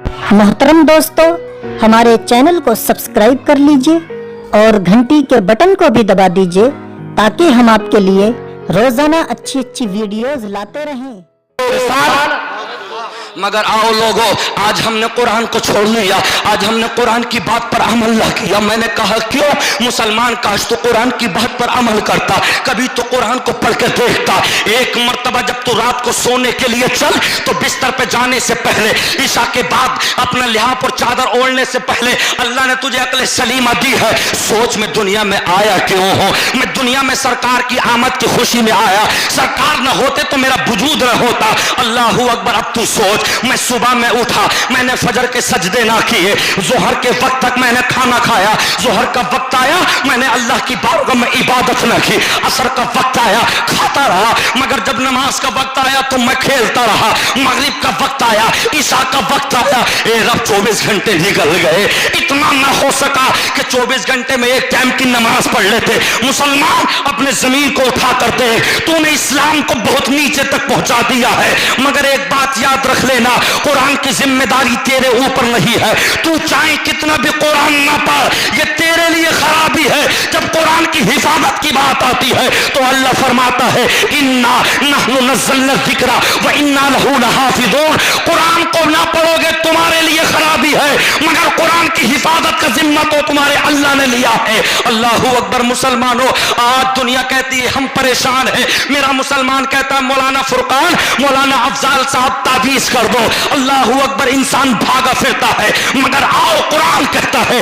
मोहतरम दोस्तों, हमारे चैनल को सब्सक्राइब कर लीजिए और घंटी के बटन को भी दबा दीजिए ताकि हम आपके लिए रोजाना अच्छी अच्छी वीडियोस लाते रहें। मगर आओ लोगों, आज हमने कुरान को छोड़ लिया, आज हमने कुरान की बात पर अमल न किया। मैंने कहा क्यों? मुसलमान काश तो कुरान की बात पर अमल करता, कभी तो कुरान को पढ़ के देखता। एक मर्तबा जब तू रात को सोने के लिए चल तो बिस्तर पे जाने से पहले, ईशा के बाद, अपना लिहाफ और चादर ओढ़ने से पहले अल्लाह ने तुझे अक्ल सलीमा दी है। सोच मैं दुनिया में आया क्यों हूं? मैं दुनिया में सरकार की आमद की खुशी में आया। सरकार न होते तो मेरा वजूद न होता। अल्लाहू अकबर। अब तू सोच, मैं सुबह में उठा, मैंने फजर के सजदे ना किए, जोहर के वक्त तक मैंने खाना खाया, जोहर का वक्त आया मैंने अल्लाह की बारगाह में इबादत ना की, असर का वक्त आया खाता रहा, मगर जब नमाज का वक्त आया तो मैं खेलता रहा, मगरिब का वक्त आया, ईशा का वक्त आया, ए रब 24 घंटे निकल गए। इतना ना हो सका कि 24 घंटे में एक टाइम की नमाज पढ़ लेते। मुसलमान अपने जमीन को उठा करते हैं। तूने इस्लाम को बहुत नीचे तक पहुंचा दिया है, मगर एक बात याद रख लेना, कुरान की जिम्मेदारी तेरे ऊपर नहीं है। तू चाहे कितना भी कुरान ना पढ़, ये तेरे लिए खराबी है। जब कुरान की हिफाजत की बात आती है तो अल्लाह फरमाता है इन्ना नहनु नज़्ज़लना ज़िक्रा व इन्ना लहू लहाफ़िज़ून। कुरान को ना पढ़ोगे तुम्हारे लिए खराबी है, मगर कुरान की हिफाजत का जिम्मा तो तुम्हारे अल्लाह ने लिया है। अल्लाहू अकबर। मुसलमानों, आज दुनिया कहती है हम परेशान हैं, मेरा मुसलमान कहता है मौलाना फुरकान, मौलाना अफजाल साहब ताबीज कर दो। अल्लाहू अकबर। इंसान भागा फिरता है, मगर आओ कुरान कहता है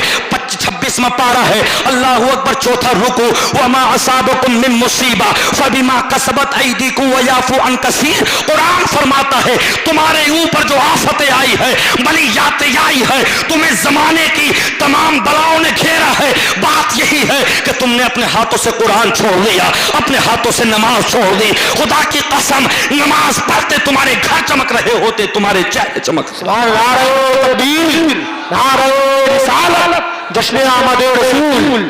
26वां पारा है, अल्लाहू अकबर, चौथा रुकू, वमा असाबकुम मिन मुसीबा फबिमा कसबत ऐदीकुम व याफू अन कसीर। कुरान फरमाता है तुम्हारे ऊपर जो आफतें आई है, बलियातें आई है, तुम्हें जमाने की तमाम बलाओं ने घेरा है, बात यही है कि तुमने अपने हाथों से कुरान छोड़ लिया, अपने हाथों से नमाज छोड़ दी। खुदा की कसम, नमाज पढ़ते तुम्हारे घर चमक रहे होते, तुम्हारे चेहरे चमक। जश्न आमद रसूल।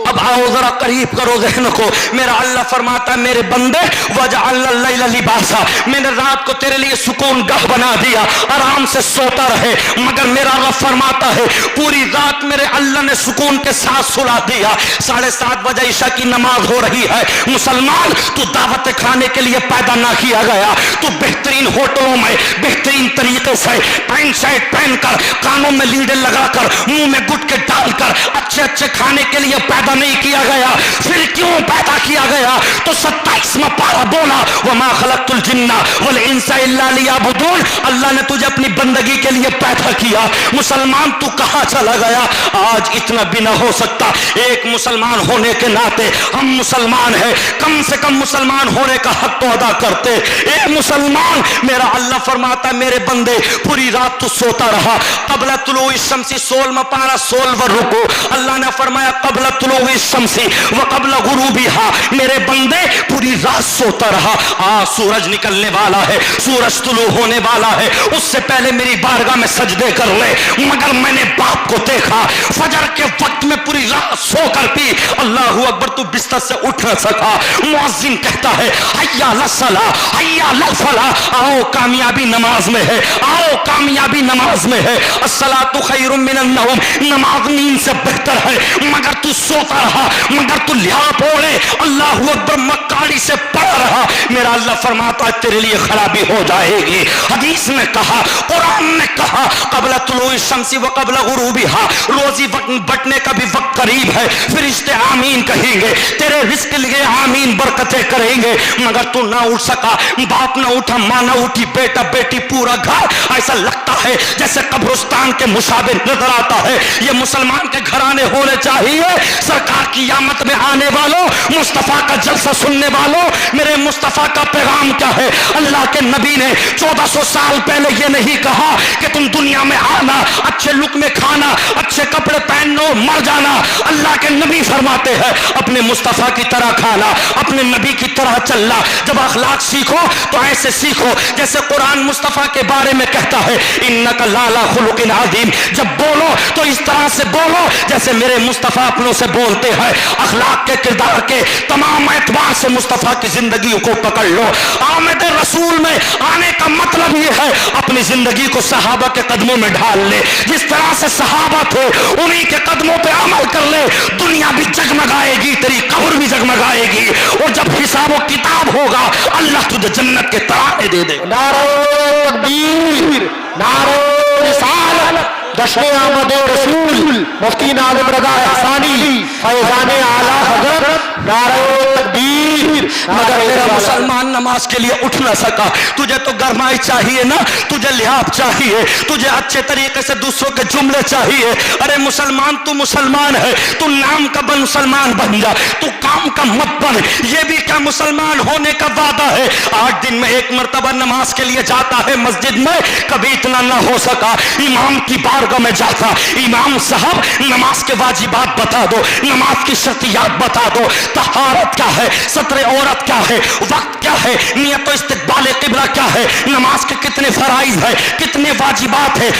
अब आओ जरा करीब करो ज़हन को। मेरा अल्लाह फरमाता है मेरे बंदे वजअलना लैला लिबासा, मैंने रात को तेरे लिए सुकून गाह बना दिया, आराम से सोता रहे। मगर मेरा रब फरमाता है पूरी रात मेरे अल्लाह ने सुकून के साथ सुला दिया। 7:30 बजे ईशा की नमाज हो रही है। मुसलमान, तू दावत खाने के लिए पैदा ना किया गया। तू बेहतरीन होटलों में बेहतरीन तरीके से पैंट शर्ट पहनकर, कानों में लीडे लगाकर, मुंह में गुटके डालकर अच्छे अच्छे खाने के लिए पैदा नहीं किया गया। फिर क्यों पैदा किया गया? तो 27वां पारा बोला वमा खलक़तुल जिन्ना वल इंसा इल्ला लियअबुदून। अल्लाह ने तुझे अपनी बंदगी के लिए पैदा किया। मुसलमान, तू कहां चला गया? आज इतना भी ना हो सकता। एक मुसलमान होने के नाते हम मुसलमान हैं, कम से कम मुसलमान होने का हक तो अदा करते। ए मुसलमान, मेरा अल्लाह फरमाता मेरे बंदे पूरी रात तू सोता रहा। क़ब्ल तुलूइ शम्सी 16वां पारा 16वां रुकू, अल्लाह ने फरमाया क़ब्ल तुलूइ शम्सी व क़ब्ल गुरूबिहा, मेरे बंदे पूरी रात सोता रहा। आज सूरज निकलने वाला है, सूरज तुलू होने वाला है, उससे पहले मेरी बारगाह में सजदे कर ले। मगर मैंने बाप को देखा फजर के वक्त में पूरी रात सोकर भी अल्लाहू अकबर तू बिस्तर से उठ न सका। मुअज्जिन कहता है हय्या लस्सला हय्या ललफला, आओ कामयाबी नमाज में है, आओ कामयाबी नमाज में है। अस्सलातु खैरुम मिनन नौम, नमाज नींद से बेहतर है, मगर तू सोता रहा, मगर तू लिहाफ ओढ़े अल्लाहू अकबर मक्कारी से पड़ा रहा। मेरा अल्लाह फरमाता है तेरे लिए खराबी हो जाएगी। हदीस में कहा, कुरान ने कहा क़ब्ल तुलूइ शम्सी व क़ब्ल गुरूबिहा, रोजी बटने का भी वक्त करीब है, फरिश्ते आमीन कहेंगे, तेरे रिस्क लिए आमीन बरकतें करेंगे। मगर तू ना उठ सका, बाप ना उठा, माँ ना उठी, बेटा बेटी पूरा घर ऐसा लगता है जैसे कब्रिस्तान के मुशाबे नजर आता है। ये मुसलमान के घराने होने चाहिए। सरकार की आमद में आने वालों, मुस्तफा का जलसा सुनने वालों, मेरे मुस्तफा का पैगाम क्या है? अल्लाह के नबी ने 1400 साल पहले ये नहीं कहा कि तुम दुनिया में आना, अच्छे लुक में खाना, अच्छे कपड़े पहनो, मर जाना। अल्लाह के नबी फरमाते हैं अपने मुस्तफा की तरह खाना, अपने नबी की तरह चलना। जब अखलाक सीखो तो ऐसे सीखो जैसे कुरान मुस्तफा के बारे में कहता है इन्नका लाला खुलुकिन अज़ीम। जब बोलो तो इस तरह से बोलो जैसे मेरे मुस्तफ़ा अपनों से बोलते हैं। अखलाक के, किरदार के तमाम एतबार से मुस्तफ़ा की जिंदगी को पकड़ लो। आमद रसूल में आने का मतलब ये है अपनी जिंदगी को सहाबा के कदमों में ढाल ले। जिस तरह से सहाबा थे उन्हीं के कदमों पे अमल कर ले। दुनिया भी जगमगाएगी, तेरी कब्र भी जगमगाएगी, और जब हिसाब किताब होगा अल्लाह तुझे जन्नत के तराने दे दे। नारे तकबीर, नारे रिसालत, जश्न आमद रसूल, मुफ्ती नाज़िम रज़ा एहसानी, फैज़ान आला हज़रत, नारे तकबीर। मगर मेरा मुसलमान नमाज के लिए उठ ना सका। तुझे तो गरमाई चाहिए ना, तुझे लिहाज चाहिए, तुझे अच्छे तरीके से दूसरों के जुमले चाहिए। अरे मुसलमान, तू मुसलमान है, तू नाम का बन मुसलमान बन जा, तू काम का मत बन। ये भी क्या मुसलमान होने का वादा है? 8 दिन में एक मर्तबा नमाज के लिए जाता है मस्जिद में, कभी इतना ना हो सका इमाम की बारगाह में जाता। इमाम साहब नमाज के वाजिबात बता दो, नमाज की शर्तियात बता दो, तहारत क्या है, सत्र औरत क्या है, वक्त क्या है, नियत इस्तिकबाल किबला क्या है, नमाज के कितने फराइज है, कितने वाजिबात है,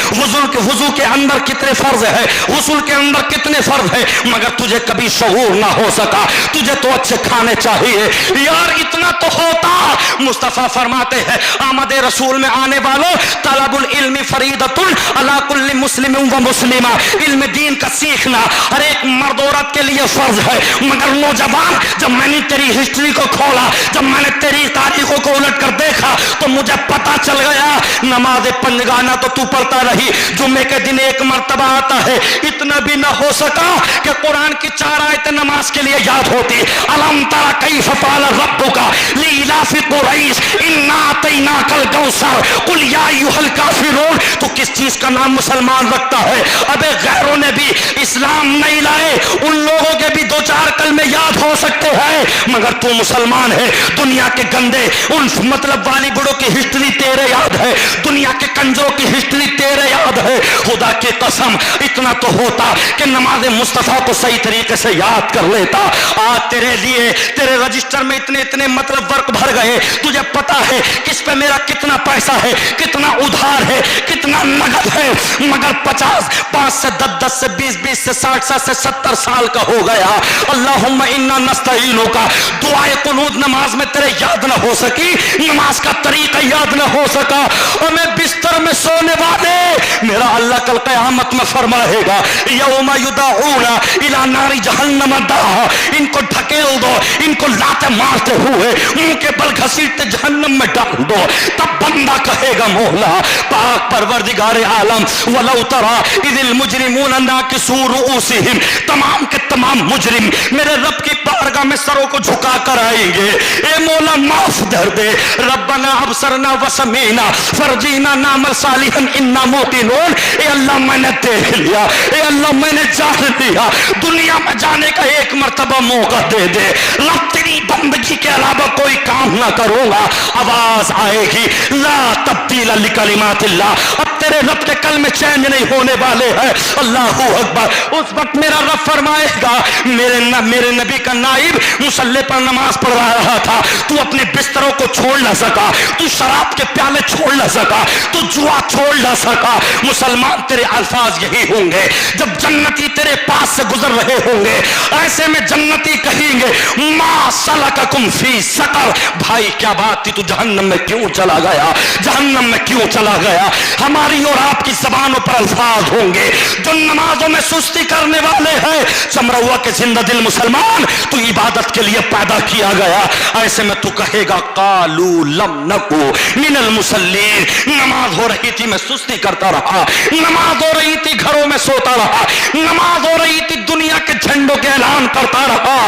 वुजू के अंदर कितने फर्ज है, गुस्ल के अंदर कितने फर्ज है। मगर तुझे कभी शऊर ना हो सका। तुझे तो अच्छे खाने चाहिए यार, इतना तो होता। मुस्तफा फरमाते हैं आमद रसूल में आने वालों, तलबुल इल्मी फरीदतुन अला कुल्ली मुस्लिम व मुस्लिमा। इल्म दीन का सीखना हर एक मर्द औरत के लिए फर्ज है। मगर नौजवान, जब मैंने तेरी हिस्ट्री को खोला, जब मैंने तेरी तारीखों को उलट कर देखा, तो मुझे पता चल गया नमाज पंजगाना तो तू पढ़ता रही, जुम्मे के दिन एक मर्तबा आता है। इतना भी ना हो सका कि कुरान की 4 आयतें नमाज के लिए याद होती। अलम तरा कैफ फ़अल रब्बुका लिइलाफि कुरैश इन्ना अतैनाकल कौसर कुल या अय्युहल काफिरून। तो किस चीज का नाम मुसलमान रखता है? अबे गैरों ने भी इस्लाम नहीं लाए, उन लोगों के भी 2-4 कलमे याद हो सकते हैं, मगर तू मुसलमान है। दुनिया के गंदे उन मतलब वाली बुढ़ों की हिस्ट्री तेरे याद है, दुनिया के कंजरों की हिस्ट्री तेरे याद है। खुदा की कसम इतना तो होता कि नमाज मुस्तफा को सही तरीके से याद कर लेता। आज तेरे लिए तेरे रजिस्टर में इतने इतने मतलब वर्क भर गए, तुझे पता है किस पे मेरा कितना पैसा है, कितना उधार है, कितना नगद है। मगर 50, 5 से 10 से 20 से 60 से 70 साल का हो गया। अल्लाहुम्मा इन्ना नस्तईनु का दुआए कुनूत नमाज में तेरे याद ना हो सकी, नमाज का तरीका याद ना हो सका। और मैं बिस्तर में सोने वाले मेरा अल्लाह कल क़यामत में फरमाएगा यौमा युदऊना इला नारी जहन्नम दाहा। इनको ढकेल दो, इनको लाते मारते हुए मुंह के बल घसीटते जहन्नम में डाल दो। तब बंदा कहेगा मौला पाक परवरदिगार आलम वलौ तरा इदिल मुजरिमून नाकिसू रुऊसिहिम। तमाम के तमाम मुजरिम मेरे रब की बारगाह में सरों को झुका कर आएंगे। ए मौला माफ कर दे, रब्बना अबसरना वसमीना फरजीना नामल सालिहन इन्ना मोतिनून। ए अल्लाह मैंने देख लिया, ए अल्लाह मैंने जान लिया, दुनिया में जाने का एक मर्तबा मौका दे दे। रब तेरी बंदगी के अलावा कोई काम ना करूंगा। आवाज आएगी ला तब्दील लिकलिमातिल्लाह। अब तेरे रब के कल में चेंज नहीं होने वाले हैं। अल्लाहू अकबर। उस वक्त मेरा रब फरमाएगा मेरे नबी का नाइब मुसल्ले पर नमाज पढ़ रहा था, तू अपने बिस्तरों को छोड़ ना सका, तू शराब के प्याले छोड़ ना सका, तू जुआ छोड़ ना सका। मुसलमान तेरे अल्फाज यही होंगे जब जन्नती तेरे पास से गुजर रहे होंगे। ऐसे में जन्नती कहेंगे मा सलककुम फी सकर। भाई क्या बात थी, तू जहन्नम में क्यों चला गया, जहन्नम में क्यों चला गया। हमारी और आपकी जबानों पर अल्फाज होंगे जो नमाजों में सुस्ती करने वाले हैं। चमरौआ के जिंदा दिल मुसलमान, तू इबादत के लिए पैदा किया गया। ऐसे में तू कहेगा कालू लम नकू मिनल मुसल्लीन। नमाज हो रही थी मैं सुस्ती करता रहा, नमाज हो रही थी घरों में सोता रहा, नमाज हो रही थी दुनिया के झंडों के ऐलान करता रहा।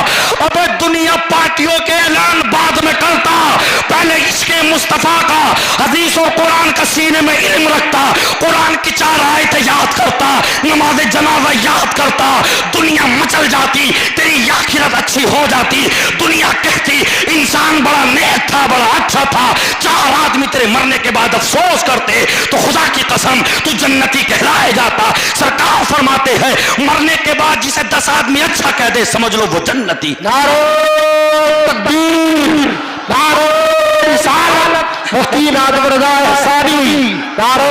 अब दुनिया पार्टियों के ऐलान बाद में करता, पहले इसके मुस्तफा का हदीस और कुरान का सीने में इल्म रखता, कुरान की 4 आयतें याद करता, नमाज जनाजा याद करता। दुनिया मचल जाती, तेरी आखिरत अच्छी हो जाती। दुनिया कहती इंसान बड़ा नेक था, बड़ा अच्छा था, 4 आदमी तेरे मरने के बाद अफसोस करते, तो खुदा की कसम तू जन्नती कहलाया जाता। सरकार फरमाते हैं मरने के बाद जिसे 10 आदमी अच्छा कह दे समझ लो वो जन्नती। नारे तकबीर, नारे रिसालत, मुफ्ती नाज़िम रज़ा एहसानी, नारे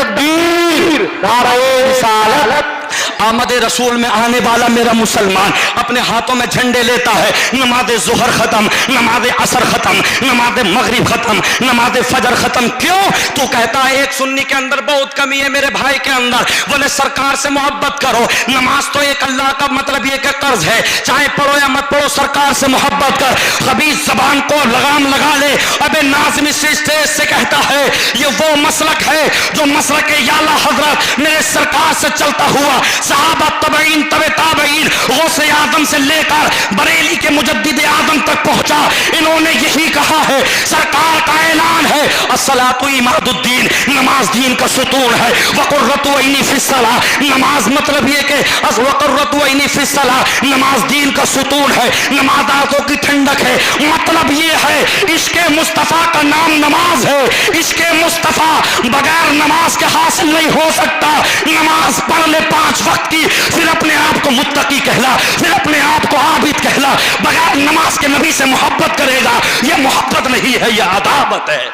تکبیر نعرہ رسالت آمد رسول میں آنے والا میرا مسلمان اپنے ہاتھوں میں جھنڈے لیتا ہے، نماز ظہر ختم، نماز عصر ختم، نماز مغرب ختم، نماز فجر ختم. کیوں؟ تو کہتا ہے ایک سنی کے اندر بہت کمی ہے میرے بھائی کے اندر، بولے سرکار سے محبت کرو. نماز تو ایک اللہ کا مطلب یہ کہ قرض ہے، چاہے پڑھو یا مت پڑھو سرکار سے محبت کر. خبیث زبان کو لگام لگا لے. ابے ناظم اس اسٹیج سے کہتا ہے یہ وہ مسلک ہے جو مسلک اعلیٰ حضرت میرے سرکار سے چلتا ہوا صحابہ تابعین تابعین غوث اعظم سے لے کر بریلی کے مجدد اعظم تک پہنچا. انہوں نے یہی کہا ہے، سرکار کا اعلان ہے الصلاۃ عماد الدین، نماز دین کا ستون ہے. وقرۃ عینی فی الصلاۃ، نماز مطلب یہ کہ وقرۃ عینی فی الصلاۃ، نماز دین کا ستون ہے، نماز آنکھوں کی ٹھنڈک ہے. مطلب یہ ہے عشق مصطفیٰ کا نام نماز ہے. عشق مصطفیٰ بغیر نماز کے حاصل نہیں ہو سکتا. نماز پڑھ لے 5 وقت کی، پھر اپنے آپ کو متقی کہلا، پھر اپنے آپ کو عابد کہلا. بغیر نماز کے نبی سے محبت کرے گا، یہ محبت نہیں ہے، یہ عداوت ہے.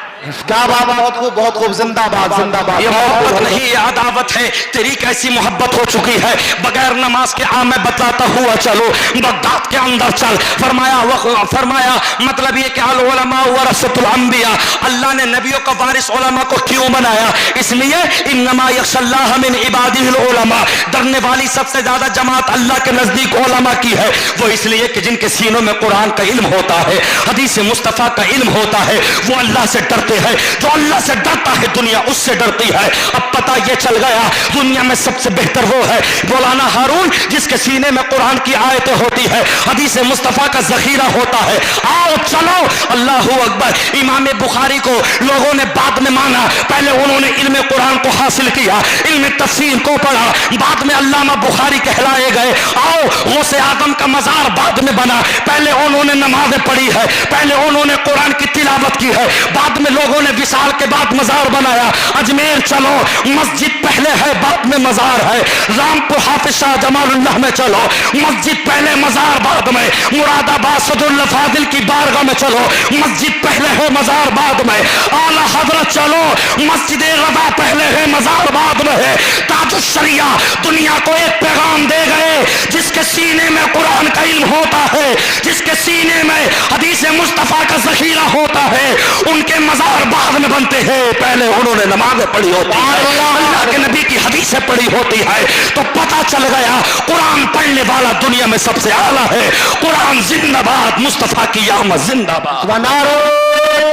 کیا بات، بہت خوب، زندہ باد زندہ باد. یہ محبت نہیں، یہ عداوت ہے. تیری کیسی محبت ہو چکی ہے بغیر نماز کے. میں بتلاتا ہوا چلو بغداد کے اندر چل. فرمایا مطلب یہ کہ العلماء ورثۃ الانبیاء، اللہ نے نبیوں کا وارث علماء کو کیوں بنایا؟ اس لیے انما یخشی اللہ من عبادہ العلماء، ڈرنے والی سب سے زیادہ جماعت اللہ کے نزدیک علماء کی ہے. وہ اس لیے کہ جن کے سینوں میں قرآن کا علم ہوتا ہے، حدیث مصطفیٰ کا علم ہوتا ہے، وہ اللہ سے ڈرتے ہے. جو اللہ سے ڈرتا ہے دنیا اس سے ڈرتی ہے. اب پتہ یہ چل گیا دنیا میں سب سے بہتر وہ ہے مولانا ہارون جس کے سینے میں قرآن کی آیتیں ہوتی ہے، حدیث مصطفیٰ کا ذخیرہ ہوتا ہے. آؤ چلو اللہ اکبر. امام بخاری کو لوگوں نے بعد میں مانا، پہلے انہوں نے علم قرآن کو حاصل کیا، علم تفسیر کو پڑھا، بعد میں علامہ بخاری کہلائے گئے. آؤ غوث اعظم کا مزار بعد میں بنا، پہلے انہوں نے نمازیں پڑھی ہے، پہلے انہوں نے قرآن کی تلاوت کی ہے، بعد میں لوگوں نے وصال کے بعد مزار بنایا. اجمیر چلو مسجد پہلے ہے بعد میں مزار ہے. رامپور حافظ شاہ جمال اللہ میں چلو مسجد پہلے مزار بعد میں. مراد آباد صدر الفاضل کی بارگاہ میں چلو مسجد پہلے ہے مزار بعد میں. اعلیٰ حضرت چلو مسجد رضا پہلے ہے مزار بعد میں ہے. تاج الشریعہ دنیا کو ایک پیغام دے گئے، جس کے سینے میں قرآن کا علم ہوتا ہے، جس کے سینے میں حدیث مصطفیٰ کا ذخیرہ ہوتا ہے، ان کے مزار بعد میں بنتے ہیں. پہلے انہوں نے نمازیں پڑھی ہوتی ہے، اللہ کے نبی کی حدیثیں پڑھی ہوتی ہے. تو پتہ چل گیا قرآن پڑھنے والا دنیا میں سب سے اعلیٰ ہے. قرآن زندہ باد، مصطفیٰ کی آمد زندہ باد. نعرہ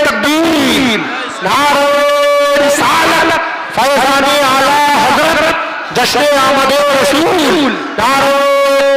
تکبیر، نعرہ رسالت، فیضان اعلیٰ حضرت، جشن آمد رسول، نعرہ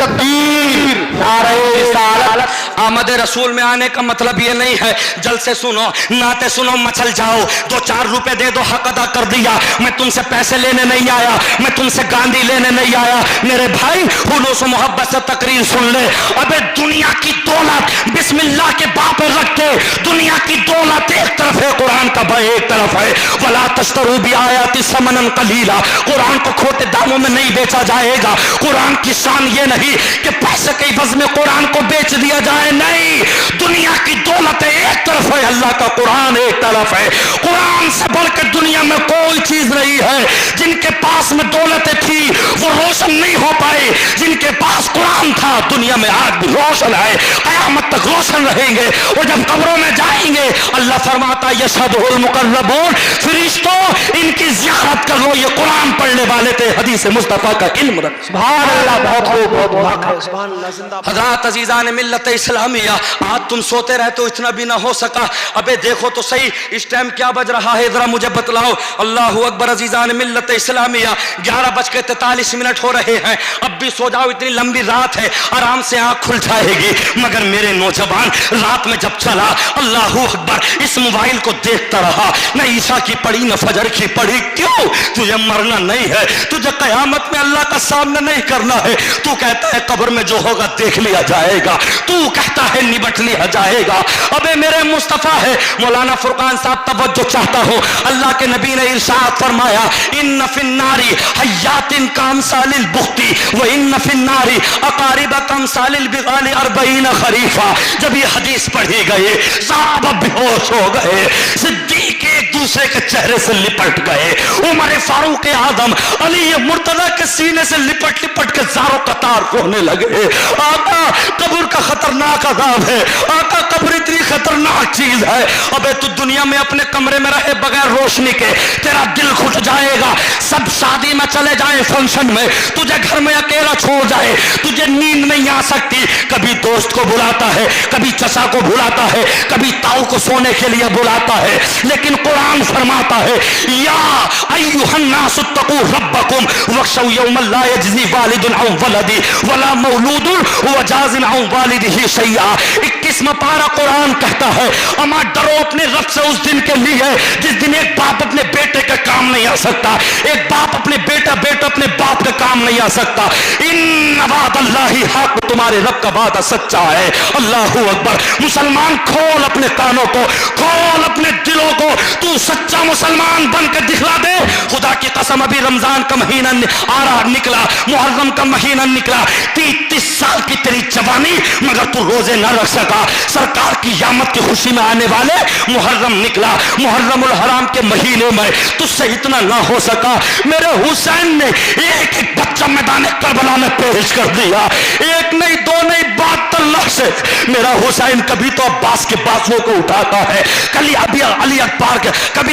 تکبیر، نعرہ رسالت. آمد رسول میں آنے کا مطلب یہ نہیں ہے جلسے سنو نعتیں سنو مچل جاؤ، 2-4 روپے دے دو حق ادا کر دیا. میں تم سے پیسے لینے نہیں آیا، میں تم سے گاندھی لینے نہیں آیا. میرے بھائی خلوص و محبت سے تقریر سن لے. ابے دنیا کی دولت بسم اللہ کے باپ رکھ کے، دنیا کی دولت ایک طرف ہے، قرآن کا بھائی ایک طرف ہے. ولا تشتروا بآیاتی ثمنا قلیلا، قرآن کو کھوٹے داموں میں نہیں بیچا جائے گا. قرآن کی شان یہ نہیں کہ پیسے کے عوض میں قرآن کو بیچ دیا جائے، نہیں. دنیا کی دولت ایک طرف ہے، اللہ کا قرآن ایک طرف ہے. قرآن سے بڑھ کے دنیا میں کوئی چیز نہیں ہے. جن کے پاس میں دولتیں تھی وہ روشن نہیں ہو پائے، جن کے پاس قرآن تھا دنیا میں آج بھی روشن ہے، قیامت تک روشن رہیں گے. اور جب قبروں میں جائیں گے اللہ فرماتا یشہدہ المقربون، فرشتوں ان کی زیارت کر لو، یہ قرآن پڑھنے والے تھے، حدیث مصطفیٰ کا علم رکھ. سبحان اللہ، بہت خوب، بہت سبحان اللہ، زندہ باد. حضرات عزیزان ملت اسلامیہ، آج تم سوتے رہتے ہو اتنا بھی نہ ہو سکا. ابے دیکھو تو صحیح اس ٹائم کیا بج رہا ہے، ذرا مجھے بتلاؤ. اللہ اکبر. عزیزان ملت اسلامیہ 11:43 ہو رہے ہیں. اب بھی سو جاؤ، اتنی لمبی رات ہے، آرام سے آنکھ کھل جائے گی. مگر میرے نوجوان رات میں جب چلا اللہ اکبر اس موبائل کو دیکھتا رہا، نہ عشاء کی پڑھی نہ فجر کی پڑھی. کیوں؟ تجھے مرنا نہیں ہے، تجھے قیامت میں اللہ کا سامنا نہیں کرنا ہے. تو کہتا ہے قبر میں جو ہوگا دیکھ لیا جائے گا، تو کہتا ہے نبٹ لیا جائے گا. ابے میرے مصطفیٰ ہے مولانا فرقان صاحب، توجہ چاہتا ہوں. اللہ کے نبی نے ارشاد فرمایا ان فی النار حیات کامثال البخت وان فی النار اقارب کامثال البغال 40 خریفہ. جب یہ حدیث پڑھی گئی صحابہ بے ہوش ہو گئے. صدیق ایک دوسرے کے چہرے سے لپٹ گئے. عمر فاروق اعظم علی مرتضی کے سینے سے لپٹ لپٹ کے زاروں قطار رونے لگے. آقا قبر کا خطرناک عذاب ہے. آقا قبر اتنی خطرناک چیز ہے. ابے تو دنیا میں اپنے کمرے میں رہے بغیر روشنی کے تیرا دل گھٹ جائے گا. سب شادی میں چلے جائیں, فنکشن میں, تجھے گھر میں اکیلا چھوڑ جائے, تجھے نیند نہیں آ سکتی. کبھی دوست کو بلاتا ہے, کبھی چچا کو بلاتا ہے, کبھی تاؤ کو سونے کے لیے بلاتا ہے. لیکن قرآن فرماتا ہے یا ایھا الناس اتقوا ربکم واخشوا یوما لا یجزی والد عن ولدہ ولا مولود هو جاز عن والدہ شیئا. 21واں پارہ قرآن کہتا ہے اما ڈرو اپنے رب سے اس دن کے لیے جس دن ایک باپ اپنے بیٹے کا کام نہیں آ سکتا, ایک باپ اپنے بیٹا اپنے باپ کا کام نہیں آ سکتا. ان وعد اللہ حق, تمہارے رب کا وعدہ سچا ہے. اللہ اکبر. مسلمان کھول اپنے کانوں کو, کھول اپنے دلوں کو, تو سچا مسلمان بن کے دکھلا دے. خدا کی قسم ابھی رمضان کا مہینہ آ رہا نکلا, محرم کا مہینہ نکلا, 30 سال کی تیری جوانی مگر تو روزے نہ رکھ سکا. سرکار کی قیامت کی خوشی میں آنے والے محرم نکلا, محرم الحرام کے مہینے میں تجھ سے اتنا نہ ہو سکا. میرے حسین نے ایک ایک بچہ میدان کربلا میں پیش کر دیا, ایک نہیں دو نہیں 72 لاکھ سے. میرا حسین کبھی تو عباس کے بازوؤں کو اٹھاتا ہے, کبھی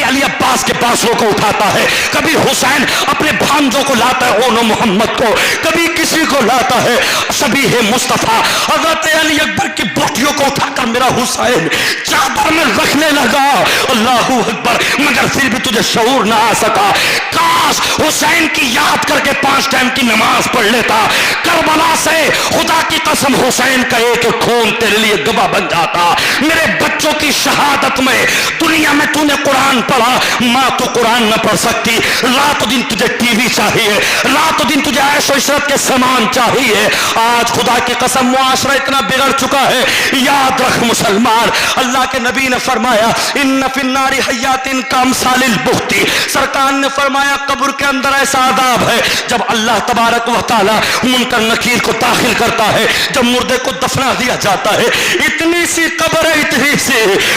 علی عباس کے بازوؤں کو اٹھاتا ہے, کبھی حسین اپنے بھانجوں کو لاتا ہے اون محمد کو, کبھی کسی کو لاتا ہے شبیہ مصطفیٰ. حضرت علی اکبر کی بوٹیوں کو اٹھا کر میرا حسین چادر میں رکھنے لگا. اللہ اکبر. مگر پھر بھی تجھے شعور نہ آ سکا. کاش حسین کی یاد کر کے 5 ٹائم کی نماز پڑھ لیتا. کربلا سے خدا کی قسم حسین کا ایک خون تیرے لیے گواہ بن جاتا. میرے بچوں کی شہادت میں دنیا میں تو نے قرآن پڑھا, ماں تو قرآن نہ پڑھ سکتی. رات دن تجھے ٹی وی چاہیے, رات دن تجھے عیش و عشرت کے سامان چاہیے. آج خدا کی قسم معاشرہ اتنا بگڑ چکا ہے. یاد رکھ مسلمان, اللہ کے نبی نے فرمایا ان فی النار حیات کامثال البخت. سرکار نے فرمایا قبر کے اندر ایسا عذاب ہے جب اللہ تبارک و تعالی منکر نکیر کو داخل کرتا ہے, جب مردے کو دفنا دیا جاتا ہے, اتنی سی قبر ہے, اتنی سی.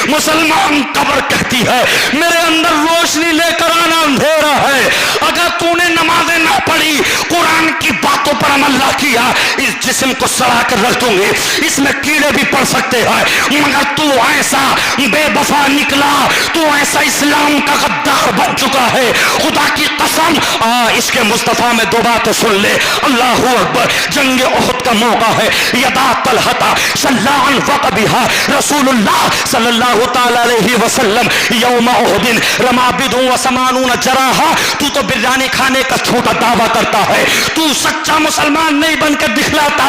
مسلمان قبر کہتی ہے میرے اندر روشنی لے کر آنا اندھیرا ہے. اگر تو نے نمازیں نہ پڑھی, قرآن کی باتوں پر عمل نہ کیا, اس جسم کو سڑا کر رکھ دوں گے. اس میں کیڑے بھی پڑ سکتے ہیں, مگر تو ایسا بے وفا نکلا, تو ایسا اسلام کا غدار بن چکا ہے. خدا کی قسم اس کے مصطفیٰ میں 2 باتیں سن لے. اللہ اکبر. جنگ احد کا موقع ہے. یدا طلحہ شلعن وقبها رسول اللہ صلی اللہ تعالی علیہ وسلم یوم احد رما بدع وثمانون جراحا. تو بریانی کھانے کا چھوٹا دعویٰ کرتا ہے, تو سچا مسلمان نہیں بن کے دکھلاتا.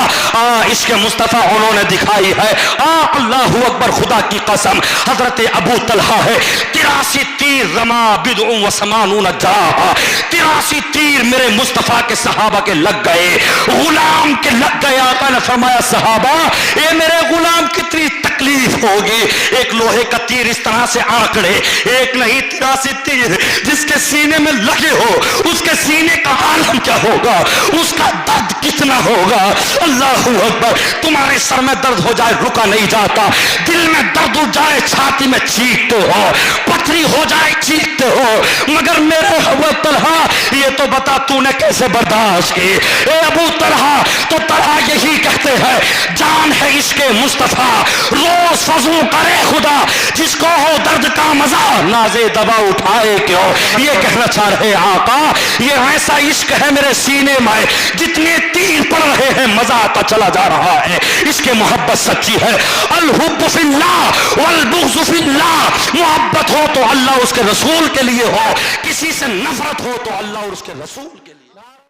اس کے مصطفیٰ انہوں نے دکھائی ہے. اللہ اکبر. خدا کی قسم حضرت ابو طلحہ ہے, 83 تیر رما بدع وثمانون جراحا. 83 تیر میرے مصطفیٰ کے صحابہ کے لگ گئے, غلام کے لگ گئے. آقا نے فرمایا صحابہ اے میرے غلام کتنی تکلیف ہوگی. ایک لوہے کا تیر اس طرح سے آنکڑے, ایک نہیں 83 تیر جس کے سینے میں لگے ہو, اس کے سینے کا عالم کیا ہوگا, اس کا درد کتنا ہوگا. اللہ اکبر. تمہارے سر میں درد ہو جائے رکا نہیں جاتا, دل میں درد اٹھ جائے چھاتی میں چیختے ہو, پتھری ہو جائے چیختے ہو. مگر میرے ابو طلحہ یہ تو بتا تو نے کیسے برداشت کی. اے ابو طلحہ, تو طلحہ یہی کہتے ہیں جان ہے عشق مصطفیٰ, روز فضو کرے خدا, جس کو ہو درد کا مزہ نازے دوا اٹھائے کیوں. یہ کہنا چاہ رہے آقا یہ ایسا عشق ہے میرے سینے میں, جتنے تیر پڑ رہے ہیں مزہ آتا چلا جا رہا ہے. اس کے محبت سچی ہے. الحب فی اللہ والبغض فی اللہ. محبت ہو تو اللہ اس کے رسول کے لیے ہو, کسی سے نفرت ہو تو اللہ اور اس کے رسول